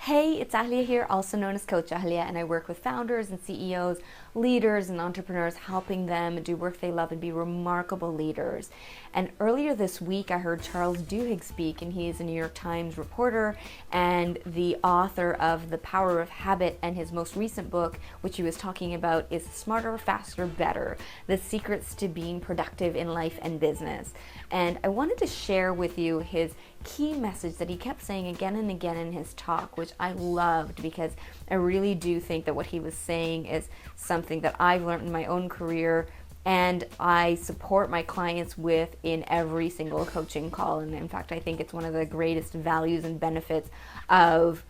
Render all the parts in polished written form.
Hey, it's Ahlia here, also known as Coach Ahlia, and I work with founders and CEOs, leaders and entrepreneurs, helping them do work they love and be remarkable leaders. And earlier this week, I heard Charles Duhigg speak, and he is a New York Times reporter and the author of The Power of Habit, and his most recent book, which he was talking about, is Smarter, Faster, Better: The Secrets to Being Productive in Life and Business. And I wanted to share with you his key message that he kept saying again and again in his talk, which I loved because I really do think that what he was saying is something that I've learned in my own career and I support my clients with in every single coaching call. And in fact, I think it's one of the greatest values and benefits of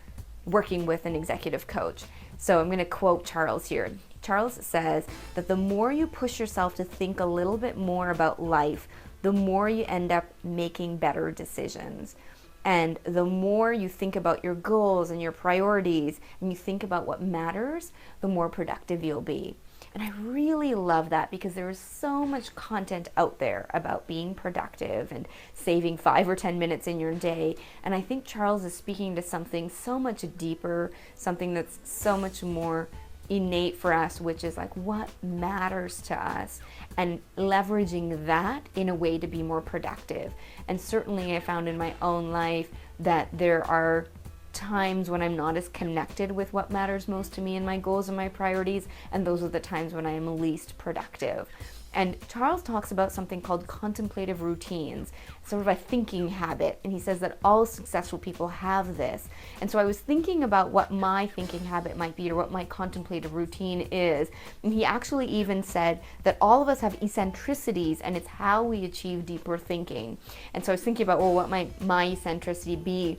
working with an executive coach. So I'm going to quote Charles here. Charles says that the more you push yourself to think a little bit more about life, the more you end up making better decisions. And the more you think about your goals and your priorities and you think about what matters, the more productive you'll be. And I really love that because there is so much content out there about being productive and saving 5 or 10 minutes in your day. And I think Charles is speaking to something so much deeper, something that's so much more innate for us, which is like what matters to us, and leveraging that in a way to be more productive. And certainly I found in my own life that there are times when I'm not as connected with what matters most to me and my goals and my priorities, and those are the times when I am least productive. And Charles talks about something called contemplative routines, sort of a thinking habit, and he says that all successful people have this. And so I was thinking about what my thinking habit might be or what my contemplative routine is, and he actually even said that all of us have eccentricities and it's how we achieve deeper thinking. And so I was thinking about, well, what might my eccentricity be?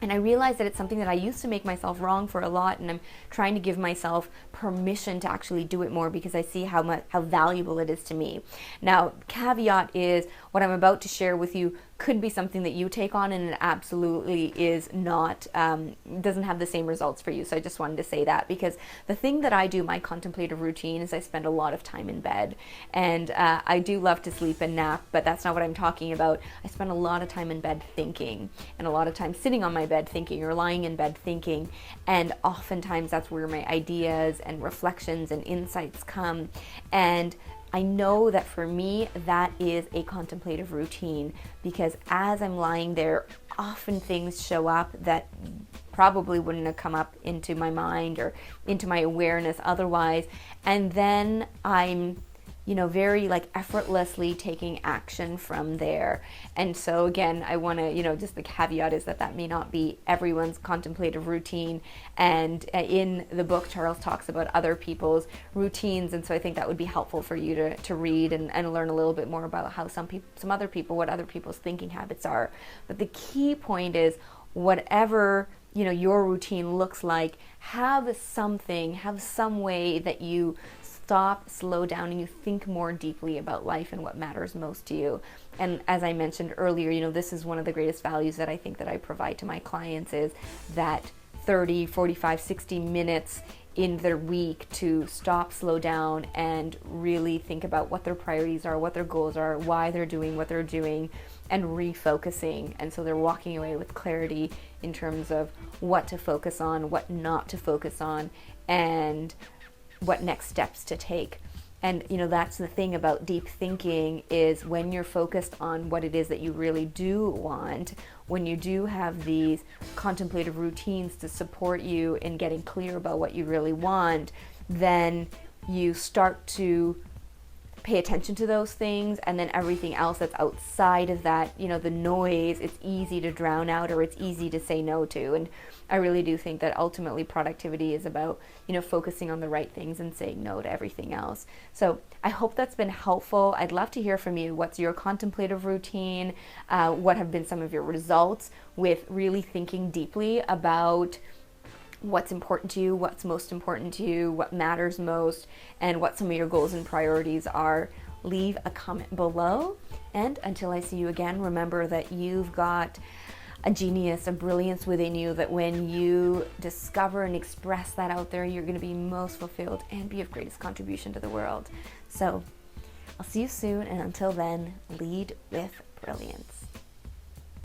And I realized that it's something that I used to make myself wrong for a lot, and I'm trying to give myself permission to actually do it more because I see how valuable it is to me. Now, caveat is what I'm about to share with you could be something that you take on, and it absolutely is not, doesn't have the same results for you. So I just wanted to say that, because the thing that I do, my contemplative routine, is I spend a lot of time in bed. And I do love to sleep and nap, but that's not what I'm talking about. I spend a lot of time in bed thinking, and a lot of time sitting on my bed thinking or lying in bed thinking. And oftentimes that's where my ideas and reflections and insights come. And I know that for me, that is a contemplative routine, because as I'm lying there, often things show up that probably wouldn't have come up into my mind or into my awareness otherwise. And then I'm very effortlessly taking action from there. And so again, I want to, just the caveat is that may not be everyone's contemplative routine. And in the book, Charles talks about other people's routines. And so I think that would be helpful for you to read and learn a little bit more about how some other people, what other people's thinking habits are. But the key point is whatever your routine looks like, have some way that you stop, slow down, and you think more deeply about life and what matters most to you. And as I mentioned earlier, this is one of the greatest values that I think that I provide to my clients, is that 30, 45, 60 minutes in their week to stop, slow down, and really think about what their priorities are, what their goals are, why they're doing what they're doing, and refocusing. And so they're walking away with clarity in terms of what to focus on, what not to focus on, and what next steps to take. And that's the thing about deep thinking, is when you're focused on what it is that you really do want, when you do have these contemplative routines to support you in getting clear about what you really want, then you start to pay attention to those things, and then everything else that's outside of that, the noise, it's easy to drown out, or it's easy to say no to. And I really do think that ultimately productivity is about, focusing on the right things and saying no to everything else. So I hope that's been helpful. I'd love to hear from you. What's your contemplative routine? What have been some of your results with really thinking deeply about what's important to you, what's most important to you, what matters most, and what some of your goals and priorities are? Leave a comment below. And until I see you again, remember that you've got a genius, a brilliance within you, that when you discover and express that out there, you're going to be most fulfilled and be of greatest contribution to the world. So I'll see you soon, and until then, lead with brilliance.